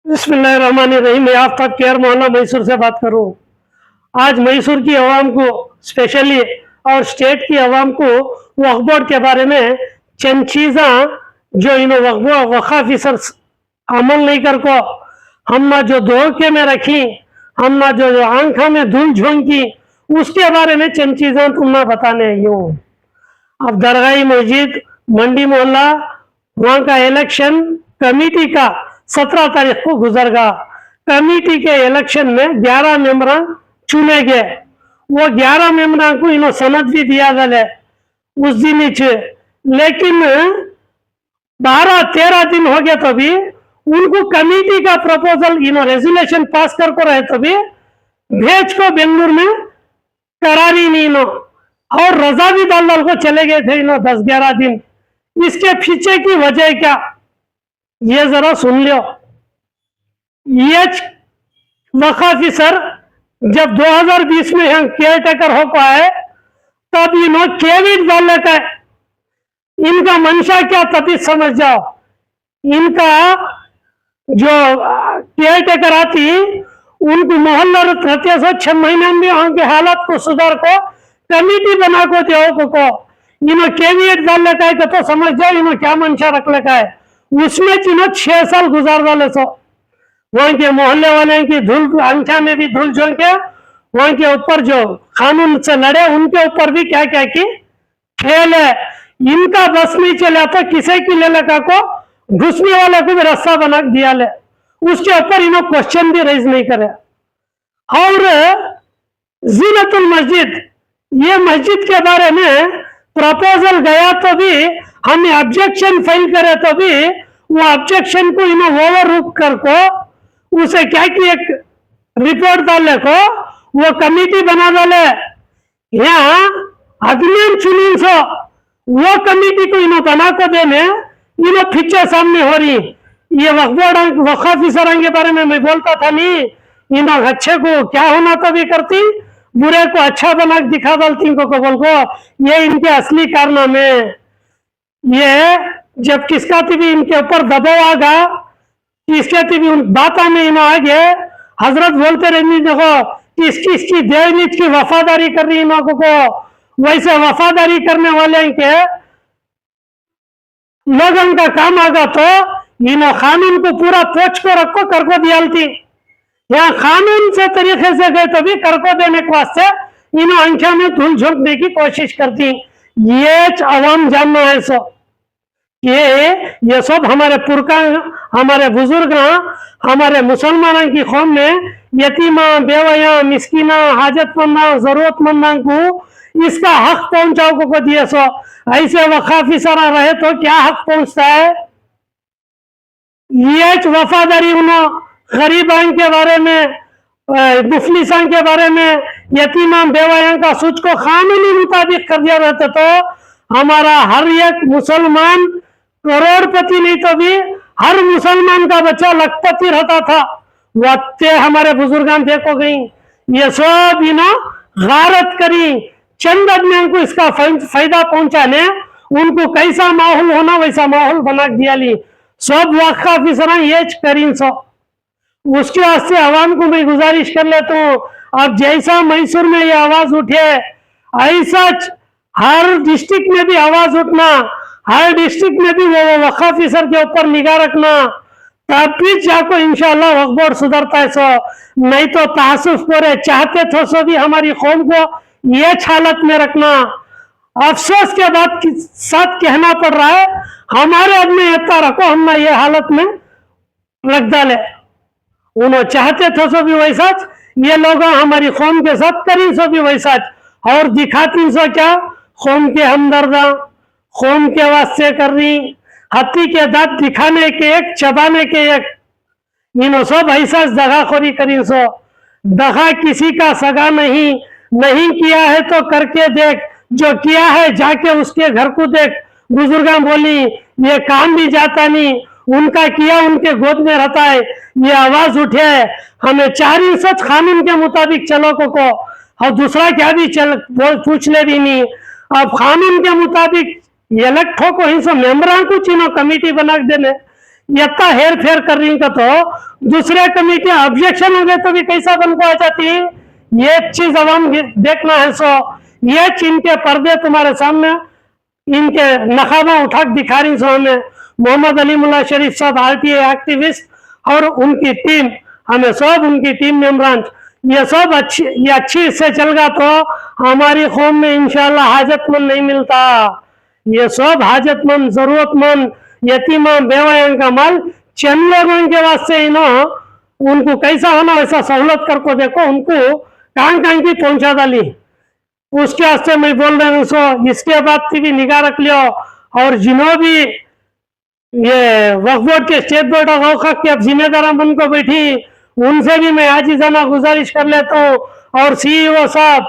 बिस्मिल्लाहिर्रहमानिर्रहीम। मैं आफ्ताब केयर मोहल्ला मैसूर से बात करूँ। आज मैसूर की आवाम को स्पेशली और स्टेट की आवाम को वक्फ बोर्ड के बारे में चंद चीज़ें जो इन वक्फ ऑफिसर्स अमल नहीं कर को हमने जो धोखे में रखी, हमने जो आंखों में धूल झोंकी, उसके बारे में चंद चीज़ें तुमने बताने आई हूँ। अब दरगाही मस्जिद मंडी मोहल्ला वहाँ का इलेक्शन कमेटी का 17 तारीख को गुजरगा। कमेटी के इलेक्शन में 11 मेंबर चुने गए। वो 11 मेंबर को इन्हों सनद भी दिया गया उस दिन ही, लेकिन 12-13 दिन हो गए तो भी उनको कमेटी का प्रपोजल इन्हों रेजोल्यूशन पास कर को रहे तो भी भेज को बेंगलुरु में करारी नहीं इन्हों, और रजा भी डाल को चले गए थे इन्हों 10-11 दिन। इसके पीछे की वजह क्या, ये जरा सुन लो। ये वक्फ ऑफिसर जब 2020 में हम केयर टेकर हो पाए तब इन्हों केविट डालने का इनका मंशा क्या तभी समझ जाओ। इनका जो केयर टेकर आती उनको मोहल्ला रहते सो 6 महीने में उनके हालात को सुधार को कमेटी बना को दे को इन्हों केविट डालने का है तो समझ जाओ इन्हों क्या मंशा रख लेका है। उसमें इन्हों 6 साल गुजार डाले सो वहां के मोहल्ले वाले की धूल आंखा में भी धूल झोंक के वहां के ऊपर जो कानून से लड़े उनके ऊपर भी क्या क्या की खेल है। इनका बस नहीं चला तो किसी की ले लगा को घुसने वाले को भी रास्ता बना दिया ले, उसके ऊपर इन्हों क्वेश्चन भी रेज नहीं करे। और जीनतुल मस्जिद, ये मस्जिद के बारे में प्रपोजल गया तो भी हमने ऑब्जेक्शन फाइल करे तो भी वो ऑब्जेक्शन को इन्हों ओवर रुक कर को उसे क्या कि एक रिपोर्ट डाले को वो कमेटी बना डाले। यहाँ अग्नियन चुनिन सो वो कमेटी को इन्हों बना को देने इन्हों पीछे सामने हो रही। ये वक्फ ऑफिसर के बारे में मैं बोलता था नहीं, इन्हों अच्छे को क्या होना तो भी करती, बुरे को अच्छा बना दिखा डालती को बोल को। ये इनके असली कारनामे। ये जब किसका भी इनके ऊपर दबाव आगा, इसके भी बात में इन्हों आगे हजरत बोलते रहनी देखो इसकी देवनीत की वफादारी कर रही इन्हों को, वैसे वफादारी करने वाले के लोगों का काम आगा तो इन्हों कानून को पूरा पोछ को रखो कर को दियालती। यहाँ कानून से तरीके से गए तो भी कर को देने के वास्ते इन्हों आंखों में धूल झोंकने की कोशिश करती। ये अवाम जानना है सो ये सब हमारे पुरखा हमारे बुजुर्ग हमारे मुसलमानों की कौम में यतीमा बेवया मिस्कीना हाजतमंदा जरूरतमंदा को इसका हक पहुंचाओ को दिए सो। ऐसे वक्फ ऑफिसर रहे तो क्या हक पहुंचता है। ये वफादारी उन्हों गरीबों के बारे में मुफलिसों के बारे में यतीमा बेवया का सूच को कानूनी मुताबिक कर दिया रहता तो हमारा हर एक मुसलमान करोड़पति नहीं तो भी हर मुसलमान का बच्चा लखपति रहता था। वत्ते हमारे बुजुर्गान देखो गई ये सब इन्हों गारत करी चंद आदमियों को इसका फायदा पहुंचाने उनको कैसा माहौल होना वैसा माहौल बना दिया ली। सब वक्फ ऑफिसर ये करीन सो उसके वास्ते आवाम को मैं गुजारिश कर लेता हूँ। अब जैसा मैसूर में ये आवाज उठे ऐसा हर डिस्ट्रिक्ट में भी आवाज उठना, हर डिस्ट्रिक्ट में भी वो वक्फ ऑफिसर के ऊपर निगाह रखना, तब भी जाको इंशाल्लाह वक्फ बोर्ड सुधरता है सो। नहीं तो तासुफ करे चाहते थे सो भी हमारी कौम को ये हालत में रखना। अफसोस के बाद साथ कहना पड़ रहा है हमारे आदमी इतना रखो हमने ये हालत में रख डाले। उन्होंने चाहते थे सो भी वैसा ये लोग हमारी कौम के साथ करी सो भी वैसा और दिखाती सो क्या कौम के हमदर्दा कौम के वास्ते कर रही। हाथी के दांत दिखाने के एक चबाने के एक इन्हों सब ऐसा दगाखोरी करी सो। दगा किसी का सगा नहीं किया है तो करके देख, जो किया है जाके उसके घर को देख। बुजुर्गा बोली ये काम भी जाता नहीं, उनका किया उनके गोद में रहता है। ये आवाज उठे हमें 4 सच कानून के मुताबिक चलो को और दूसरा क्या भी चल पूछ ले भी नहीं। अब कानून के मुताबिक इलेक्ट हो को हिंसो मेंबरां को चीनो कमेटी बना देने इतना हेर फेर कर रही का तो दूसरे कमेटी ऑब्जेक्शन हो गए तो भी कैसा बन को आ जाती। ये चीज अब हम देखना है। सो ये चीन के पर्दे तुम्हारे सामने इनके नकाबा उठा दिखा रही सो हमें मोहम्मद अली मुल्ला शरीफ साहब आरटीआई एक्टिविस्ट और उनकी टीम, हमें सब उनकी टीम मेंबरान ये सब अच्छी इससे चलेगा तो हमारी कौम में इंशाल्लाह हाजतमंद नहीं मिलता। ये सब हाजतमंद जरूरतमंद यतीमा बेवायों का माल चंद लोगों के वास्ते उनको कैसा होना वैसा सहूलत करको देखो उनको कहाँ की पहुंचा डाली। उसके वास्ते मैं बोल रहा हूँ। सो इसके बाद की भी निगाह रख लियो और जिन्हों भी ये वक्फ बोर्ड के स्टेट बोर्ड ऑफ औकाफ के अब जिम्मेदार बन को बैठी उनसे भी मैं आजिज़ाना गुजारिश कर लेता हूँ और सीईओ साहब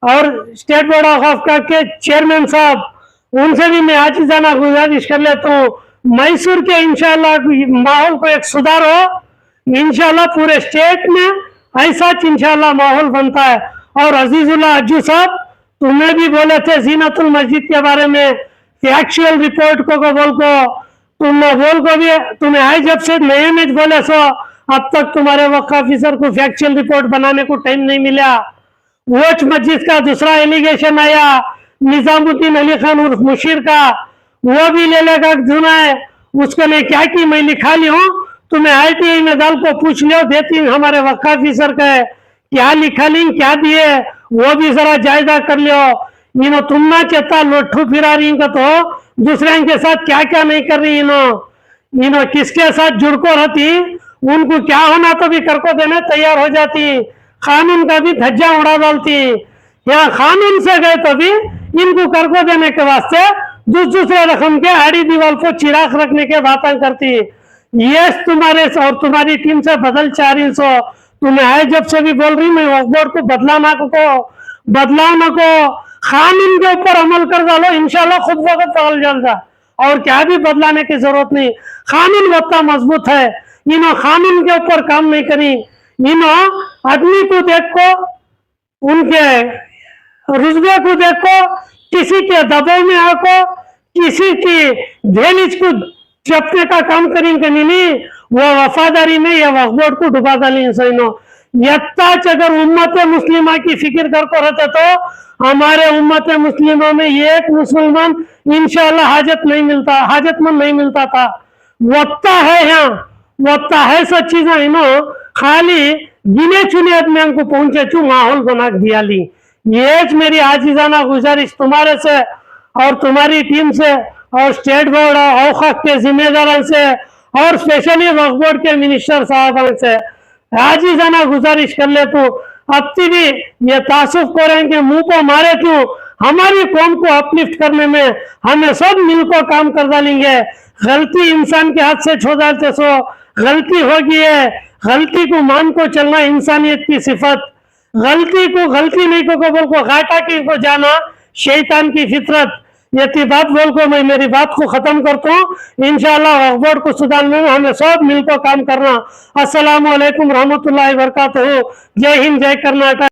और स्टेट बोर्ड ऑफ औकाफ के चेयरमैन साहब उनसे भी मैं आजिज़ाना गुजारिश कर लेता हूँ मैसूर के इंशाल्लाह माहौल को एक सुधार हो। इंशाल्लाह पूरे स्टेट में ऐसा इंशाल्लाह माहौल बनता है। और अजीजुल्लाह अज्जू साहब तुम्हें भी बोले थे जीनतुल मस्जिद के बारे में फैक्चुअल रिपोर्ट को बोल को तुमने बोल को भी तुम्हें आई जब से नए में बोले सो अब तक तुम्हारे वक्फ ऑफिसर को फैक्चुअल रिपोर्ट बनाने को टाइम नहीं मिला। वोच मस्जिद का दूसरा एलिगेशन आया निजामुद्दीन अली खान उर्फ मुशीर का, वो भी ले लेगा सुना है उसके लिए क्या की मैं लिखा ली हूँ तुम्हें आईटीआई में डाल को पूछ लियो देती हमारे वक्फ ऑफिसर का क्या लिखा ली क्या दिए वो भी जरा जायजा कर लियो। तुम ना चेता लोठू फिरा रही का तो दूसरे के साथ क्या क्या नहीं कर रही किसके साथ जुड़ को रहती उनको क्या होना तो भी करको देने तैयार हो जाती। कानून का भी धज्जा उड़ा डालती। यहाँ कानून से गए तो भी इनको करको देने के वास्ते दूसरे रकम के आड़ी दीवार को चिराग रखने के बातें करती। ये तुम्हारे और तुम्हारी टीम से बदल चाह रही सो तुम्हें आए जब से भी बोल रही मैं वक्फ बोर्ड को बदलाव ना को कानून के ऊपर अमल कर डालो इंशाल्लाह खुद वक्त बदल जाएगा और क्या भी बदलाने की जरूरत नहीं। कानून बहुत मजबूत है। कानून के ऊपर काम नहीं करी आदमी को देखो उनके रुतबे को देखो किसी के दबाव में आको किसी की दहलीज को चपने का काम करेंगे नहीं वो वफादारी में ये वक्फ बोर्ड को डुबा डाली अगर उम्मत मुस्लिमा की फिक्र करते रहते तो हमारे उम्मत मुस्लिमा में एक मुसलमान इंशाल्लाह हाजतमंद नहीं मिलता था। वत्ता है यहाँ वत्ता है सब चीजें खाली गिने चुने आदमियों को पहुंचे चू माहौल बना दिया ली। ये मेरी आजीजाना गुजारिश तुम्हारे से और तुम्हारी टीम से और स्टेट बोर्ड और औकाफ के जिम्मेदारों से और स्पेशली वक्फ बोर्ड के मिनिस्टर साहब से आजीजाना गुजारिश कर ले तू अब भी ये तासुफ करेंगे मुंह को मारे तू हमारी कौम को अपलिफ्ट करने में हमें सब मिलकर काम कर डालेंगे। गलती इंसान के हाथ से छो डालते सो गलती होगी है गलती को मान को चलना इंसानियत की सिफत। गलती को गलती नहीं को बोल को घाटा की को जाना शैतान की फितरत। ये बात बोल को मैं मेरी बात को खत्म करता हूँ। इंशाल्लाह वक्फ बोर्ड को सुधारने में हमें सब मिलकर काम करना। अस्सलामु अलैकुम रहमतुल्लाहि व बरकातहू। जय हिंद जय कर्नाटक।